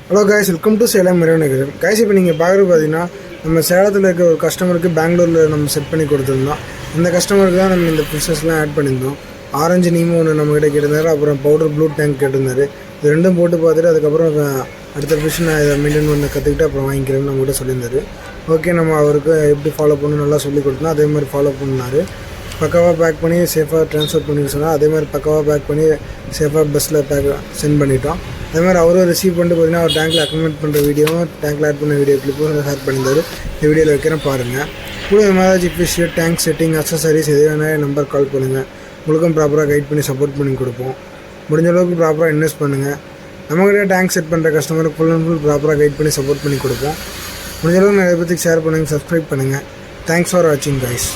Hello guys, welcome to Salem Meravanagar. Guys, இப்போ நீங்கள் பார்க்குறது பார்த்தீங்கன்னா நம்ம சேலத்தில் இருக்க ஒரு கஸ்டமருக்கு பெங்களூரில் நம்ம செட் பண்ணி கொடுத்துருந்தோம். இந்த கஸ்டமருக்கு தான் நம்ம இந்த ஃபிஷஸ்லாம் ஆட் பண்ணியிருந்தோம். ஆரஞ்சு நீமும் ஒன்று நம்மக்கிட்ட கேட்டிருந்தாரு, அப்புறம் பவுடர் ப்ளூ டேங்க் கேட்டிருந்தாரு. இது ரெண்டும் போட்டு பார்த்துட்டு அதுக்கப்புறம் அடுத்த ஃபிஷ் நான் இதை மெயின்டைன் பண்ண கற்றுக்கிட்டு அப்புறம் வாங்கிக்கிறேன்னு நம்மகிட்ட சொல்லியிருந்தாரு. ஓகே, நம்ம அவருக்கு எப்படி ஃபாலோ பண்ணணும் நல்லா சொல்லி கொடுத்தோம். அதே மாதிரி ஃபாலோ பண்ணார். பக்காவாக பேக் பண்ணி சேஃபாக ட்ரான்ஸ்ஃபர் பண்ணி சொன்னால் அதே மாதிரி பக்காவாக பேக் பண்ணி சேஃபாக பஸ்ஸில் சென்ட் பண்ணிட்டோம். அதே மாதிரி அவரும் ரிசீவ் பண்ணிட்டு பார்த்தீங்கன்னா அவர் டேங்கில் அக்கமெண்ட் பண்ணுற வீடியோவும் டேங்கில் ஆட் பண்ண வீடியோ கிளிப்பும் ஷேர் பண்ணியிருந்தார். இந்த வீடியோவில் வைக்கிறேன் பாருங்கள். கூட emergency fish tank setting accessories எது வேணால் நம்பர் கால் பண்ணுங்கள். உங்களுக்கும் ப்ராப்பராக கைட் பண்ணி சப்போர்ட் பண்ணி கொடுப்போம். முடிஞ்ச அளவுக்கு ப்ராப்பராக இன்வெஸ்ட் பண்ணுங்கள். நம்மகிட்ட டேங்க் செட் பண்ணுற கஸ்டமருக்கு ஃபுல் அண்ட் ஃபுல் ப்ராப்பராக கைட் பண்ணி சப்போர்ட் பண்ணி கொடுப்போம். முடிஞ்ச அளவுக்கு நிறைய பேருக்கு ஷேர் பண்ணுங்கள், சப்ஸ்கிரைப் பண்ணுங்கள். தேங்க்ஸ் ஃபார் வாட்சிங் கைஸ்.